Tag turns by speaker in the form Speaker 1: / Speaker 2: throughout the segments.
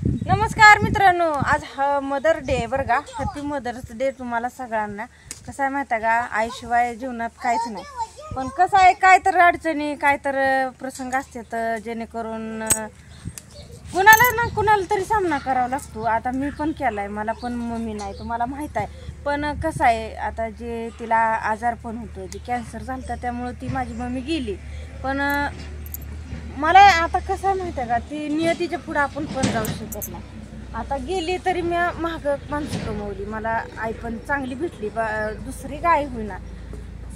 Speaker 1: नमस्कार मित्रांनो, आज मदर डे बरं का. हॅपी मदर्स डे तुम्हाला सगळ्यांना. कसं आहे माहिती आहे का, आईशिवाय जीवनात काहीच नाही. पण कसं आहे, काय तर अडचणी काय तर प्रसंग असतात जेणेकरून कुणाला ना कुणाला तरी सामना करावा लागतो. आता मी पण केलाय, मला पण मम्मी नाही तुम्हाला माहीत आहे. पण कसं आहे, आता जे तिला आजार पण होतो, जे कॅन्सर झालं त्यामुळे ती माझी मम्मी गेली. पण मला आता कसं आहे माहिती आहे का, ती नियतीच्या पुढं आपण पण जाऊ शकत नाही. आता गेली तरी मी महाग माणसं कमवली, मला आई पण चांगली भेटली, दुसरी गाय होईना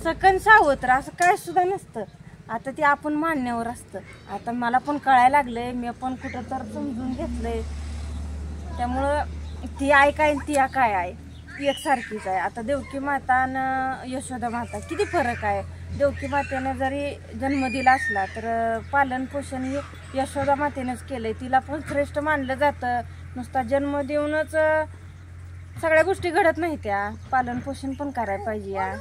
Speaker 1: सकन सावत्र असं काय सुद्धा नसतं. आता ते आपण मानण्यावर असतं. आता मला पण कळायला लागलंय, मी पण कुठं तर समजून घेतलंय. त्यामुळं ती आई काय ती काय आहे, ती एकसारखीच आहे. आता देवकी माता आणि यशोदा माता किती फरक आहे. देवकी मातेनं जरी जन्म दिला असला तर पालन पोषण हे यशोदा मातेनंच केलंय. तिला पण श्रेष्ठ मानलं जातं. नुसता जन्म देऊनच सगळ्या गोष्टी घडत नाही, त्या पालन पोषण पण करायला पाहिजे. या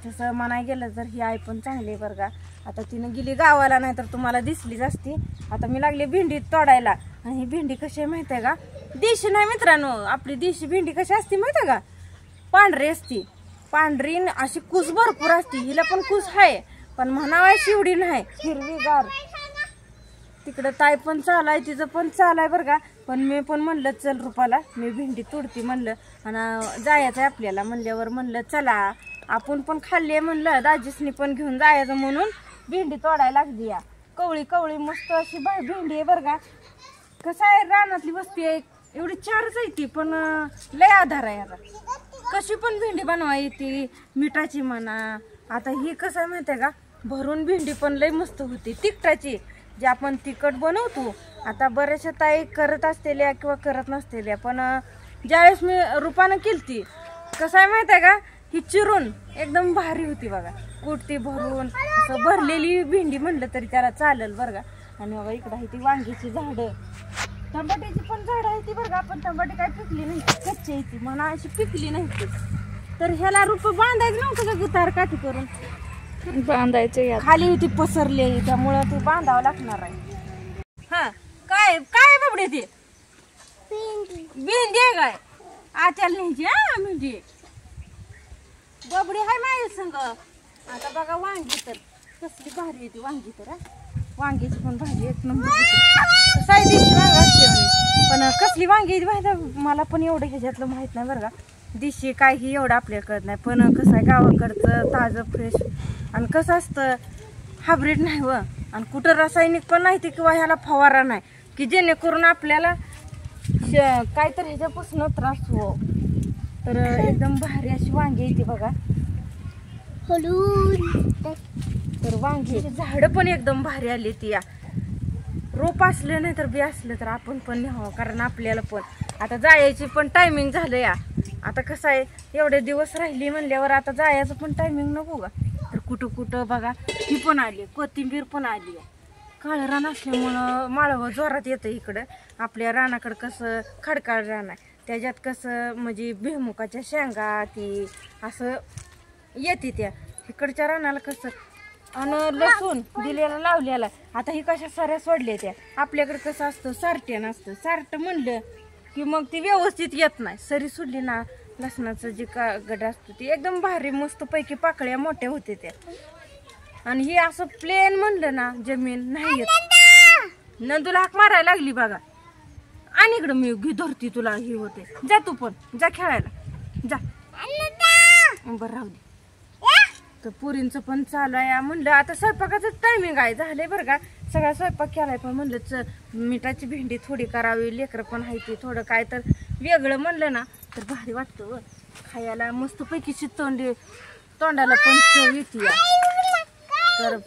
Speaker 1: तसं म्हणाय गेलं तर ही आई पण चांगली आहे बरं का. आता तिनं गेली गावाला, नाही तर तुम्हाला दिसलीच असती. आता मी लागली भेंडी तोडायला. आणि ही भेंडी कशी आहे माहिती आहे का, देशी नाही मित्रांनो. आपली देशी भेंडी कशी असते माहिती आहे का, पांढरी असती. पांढरी अशी कुस भरपूर असते. हिला पण कुस आहे, पण म्हणावा शिवडी नाही, हिरवीगार. तिकडं ताई पण चालाय, तिचं पण चालाय बरं का. पण मी पण म्हणलं चल रुपाला, मी भेंडी तोडते म्हणलं आणि जायचं आहे आपल्याला. म्हणल्यावर म्हणलं चला आपण पण खाल्ली म्हणलं, दाजीसनी पण घेऊन जायचं म्हणून भेंडी तोडायला लागली. या कवळी कवळी मस्त अशी भेंडी आहे बरं का. कसं आहे, रानातली वस्ती आहे, एवढी चारच आहे ती, पण लय आधार आहे. आता कशी पण भेंडी बनवा येते, मिठाची म्हणा. आता ही कसं आहे माहिती आहे का, भरून भेंडी पण लय मस्त होती, तिखटाची, जे आपण तिखट बनवतो. आता बऱ्याचशा ताई करत असलेल्या किंवा करत नसलेल्या, पण ज्यावेळेस मी रूपानं केलती, कसं आहे माहिती आहे का, ही चिरून एकदम भारी होती बघा. कुटती भरून असं भरलेली भेंडी म्हणलं तरी त्याला चालेल बरं का. आणि बघा इकडं आहे ती वांग्याची झाडं, टमाट्याची पण झाडं आहे ती बरं का. पण टमाटे काय पिकली नाही, कच्ची आहे ती म्हणा, अशी पिकली नाही ती. तर ह्याला रूप बांधायचं नव्हतं का गुतार काठी करून, बांधायचं खाली ती पसरली, त्यामुळं ती बांधावं लागणार आहे. हा काय काय बाबडे ते भेंडी आहे काय, आच्याला न्यायची. हा भेंडी बबडी हाय माझ्या संग. आता बघा वांगी तर कसली भारी येते वांगी तर. वांग्याची पण भाजी एक नंबर साईडीची वांग असते, पण कसली वांगी माहिती मला पण एवढं ह्याच्यातलं माहित नाही बरं का. दिशी काही एवढं आपल्याला कळत नाही. पण कसं आहे, गावाकडचं ताजं फ्रेश आणि कसं असतं, हायब्रिड नाही व, आणि कुठं रासायनिक पण नाही ते, किंवा ह्याला फवारा नाही की जेणेकरून आपल्याला काय तर ह्याच्यापासून त्रास हो. तर एकदम भारी अशी वांगी येते बघा. तर वांग्याची झाडं पण एकदम भारी आली ती. या रोप असलं नाही तर बी असलं तर आपण पण न्यावं, कारण आपल्याला पण आता जायची पण टायमिंग झालं. या आता कसं आहे, एवढे दिवस राहिली म्हणल्यावर आता जायचं पण टायमिंग नको का. तर कुठं कुठं बघा ही पण आली, कोथिंबीर पण आली. काळं रान असल्यामुळं माळवं जोरात येतं इकडं. आपल्या रानाकडं कसं खडकाळ रान आहे, त्याच्यात कसं म्हणजे भुईमुगाच्या शेंगा ती असं येते. त्या इकडच्या रानाला कसं आणि लसूण दिलेला लावलेला. आता ही कशा साऱ्या सोडल्या त्या. आपल्याकडे कसं असतं, सारट्यान असतं, सारट म्हणलं की मग ती व्यवस्थित येत नाही. सरी सोडली ना, लसणाचं जे गड असतो ते एकदम भारी मस्त पैकी पाकळ्या मोठ्या होते त्या. आणि ही असं प्लेन म्हणलं ना जमीन नाही येत. नंदूला हाक मारायला लागली बघा, आणि इकडं मी धरती तुला ही होते. जा तू पण जा खेळायला जा. बरं राहू दे. तर पुरींचं पण चालू आहे म्हणलं. आता स्वयंपाकाचं टायमिंग आहे, झालंय बरं का. सगळा स्वयंपाक केलाय, पण म्हणलं मिठाची भेंडी थोडी करावी, लेकरं पण आहे ती, थोडं काय तर वेगळं म्हणलं ना तर भारी वाटतं खायला. मस्त पैकी शितोंडी तोंडाला पण चव येते. तर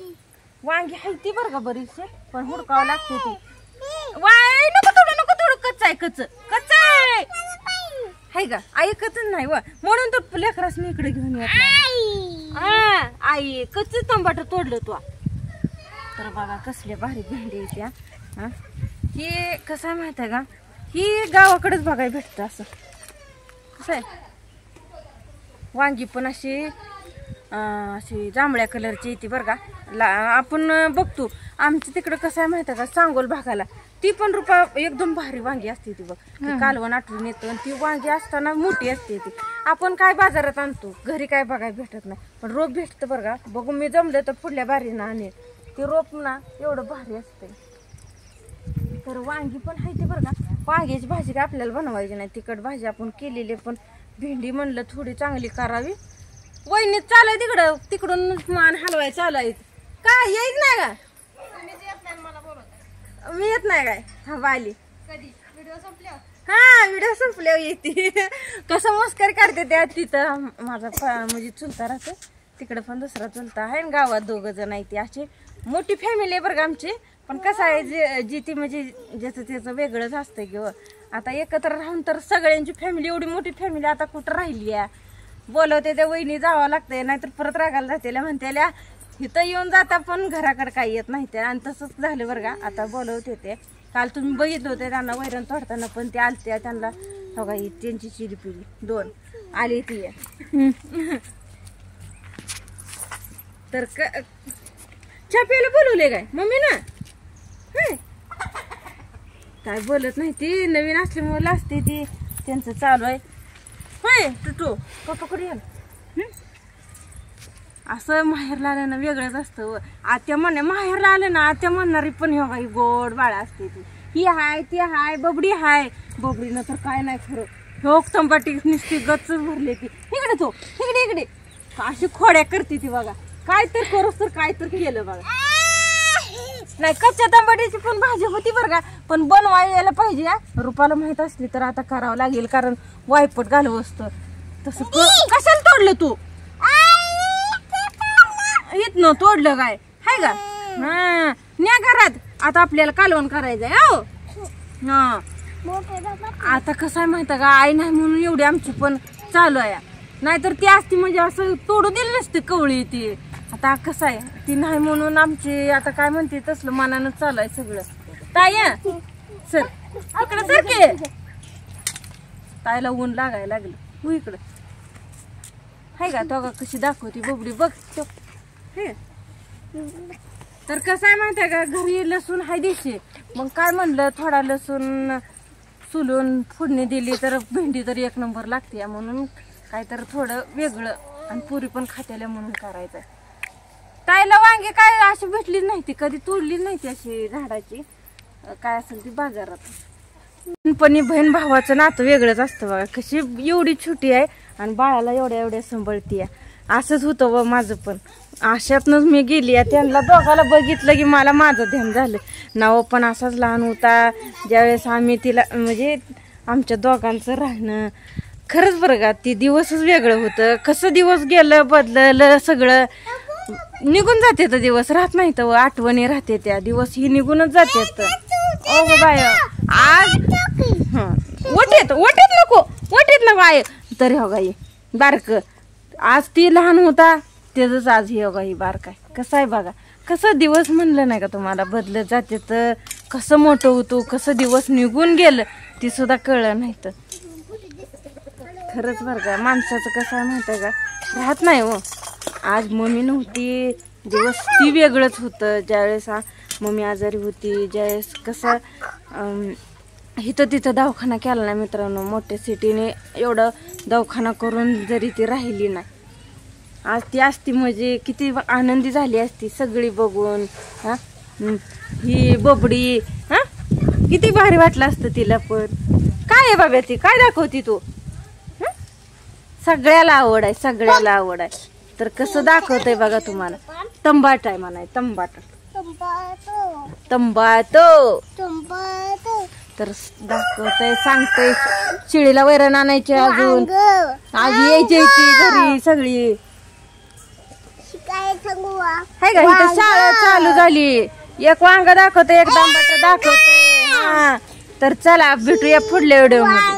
Speaker 1: वांगी आहे ती बरं का बरीचशी, पण हुडकावं लागते ती. वाय नको थोडं नको थोडं, कच्चा आहे, कच्चा आहे का, ऐकतच नाही व, म्हणून तर लेकरास मी इकडे घेऊन येत नाही. आई कच्च टमाटर तोडलं तू. तर बघा कसल्या भारी भेंडी येत्या. ही कसं आहे माहिती आहे का, ही गावाकडेच बघायला भेटतं. असं कसं आहे, वांगी पण अशी अशी जांभळ्या कलरची येते बरं का. आपण बघतो आमच्या तिकडं कसं आहे माहिती आहे का, सांगोल भागाला ती पण रुपा एकदम भारी वांगी असते ती बघ. ती कालवण आठवून येतं आणि ती वांगी असताना मोठी असते ती. आपण काय बाजारात आणतो घरी काय बघायला भेटत नाही, पण रोप भेटतं बरं का. बघू मी जमलं तर पुढल्या बारीनं आणेल. ते रोप ना एवढं भारी असते. तर वांगी पण आहे ते बरं का. वांग्याची भाजी काय आपल्याला बनवायची नाही, तिखट भाजी आपण केलेली. पण भेंडी म्हणलं थोडी चांगली करावी. वहिनी चालाय तिकडं, तिकडून मान हलवाय चालाय. काय येत नाही का? मी येत नाही काय? थांबा आली. हा व्हिडिओ संपल्यावर येते. कसं मस्करी करते त्या. तिथं माझा म्हणजे चुलता राहतो, तिकडं पण दुसरा चुलता आहे. गावात 2 जण आहे. ती अशी मोठी फॅमिली आहे बरं का आमची. पण कसं आहे जी ती म्हणजे ज्याचं त्याचं वेगळंच असतं किंवा आता एकत्र राहून तर सगळ्यांची फॅमिली एवढी मोठी फॅमिली आता कुठं राहिली आहे. बोलवते त्या वहिनी जावं लागतंय, नाहीतर परत रागायला जाते. म्हणतेल्या इथं येऊन जाता पण घराकडे काही येत नाही ते. आणि तसंच झालं बरं का. आता बोलवते ते. काल तुम्ही बघितलं होते त्यांना वैरण तोडताना, पण ते आलते त्यांना बघा ही त्यांची चिरी पिली 2 आली ती. तर चहा प्यायला बोलवले काय मम्मी ना? काय बोलत नाही ती, नवीन असल्यामुळे असते ती. त्यांचं चालू आहे. होय टुटू पप्पाकडे याल. असं माहेरला आलं ना वेगळंच असतं. आत्या म्हणणे माहेरला आलं ना आत्या म्हणणारी पण हे काही गोड बाळा असते ती. ही हाय ती हाय बबडी हाय. बबडीनं तर काय नाही खरं. ठोक तंबाटी नुसती गच्च भरली ती. इकडे तो इकडे अशी खोड्या करते ती बघा. काय तर करूस तर काय तर केलं बघा. नाही कच्च्या तंबाट्याची पण भाजी होती बरं का, पण बनवायला पाहिजे. रुपाला माहित असली तर आता करावं लागेल, कारण वायपट घालव असतं तसं. कशाला तोडलं तू? येत न तोडलं काय हाय का? हा न्या घरात. आता आपल्याला कालवण करायचंय. हो हा. आता कसं आहे माहिती का, आई नाही म्हणून एवढी आमची पण चालू आहे. नाहीतर ती असती म्हणजे असं तोडू दिली नसते कवळी ती. आता कसं आहे ती नाही म्हणून आमची आता काय म्हणते तसलं मनानं चालू आहे सगळं. ताई सर इकडं सर के. ताईला ऊन लागायला लागलं. तू इकडं हाय का. तो कशी दाखवती बबडी बघ. तर कसं आहे माहिती आहे का, घरी लसूण हाय देशी. मग काय म्हणलं थोडा लसूण सुलून फोडणी दिली तर भेंडी तर 1 नंबर लागते. म्हणून काय तर थोडं वेगळं आणि पुरी पण खात्याला म्हणून करायचं. ताईला वांगी काय अशी भेटली नाही ती, कधी तोडली नाही ती अशी झाडाची. काय असेल ती बाजारात. पण बहीण भावाचं नातं वेगळंच असतं बघा. कशी एवढी छोटी आहे आणि बाळाला एवढ्या सांभाळती. असंच होतं व माझं पण. अशातनच मी गेली. त्यांना दोघाला बघितलं की मला माझं ध्यान झालं. नाव पण असाच लहान होता ज्यावेळेस आम्ही तिला म्हणजे आमच्या दोघांचं राहणं खरंच बरं का. ती दिवसच वेगळं होतं. कसं दिवस गेलं बदललं सगळं. निघून जाते तर दिवस राहत नाही तर आठवणी राहते. त्या दिवस ही निघूनच जाते. ओ बाय आज वटेत नको वटेत ना बाय. तरी हो गाई बारक आज ती लहान होता त्याच आज हे बघा ही बारक आहे. कसं आहे बघा. कसं दिवस म्हणलं नाही का तुम्हाला बदलत जाते. तर कसं मोठं होतो कसं दिवस निघून गेलं ती सुद्धा कळलं नाही. तर खरंच बरं का माणसाचं कसं आहे माहिती आहे का, राहत नाही हो. आज मम्मी नव्हती दिवस ती वेगळंच होतं. ज्यावेळेस मम्मी आजारी होती ज्यावेळेस कसं इथं तिथं दवाखाना केला नाही मित्रांनो. मोठ्या सिटीने एवढं दवाखाना करून जरी ती राहिली नाही. आज ती असती म्हणजे किती आनंदी झाली असती सगळी बघून. हा ही बबडी हा किती भारी वाटलं असतं तिला पण. काय आहे बाबा ती काय दाखवती तू? सगळ्याला आवड आहे सगळ्याला आवड आहे. तर कसं दाखवतंय बघा तुम्हाला. तंबाट आहे म्हणाय तंबाट तंबाटो तर दाखवतंय सांगतंय. शिळीला वैरण आणायची अजून आज यायची घरी सगळी हाय का. इथं शाळा चालू झाली. एक वांग दाखवतंय एक तंबाट दाखवतंय. हा तर चला भेटूया पुढल्या व्हिडिओ मध्ये.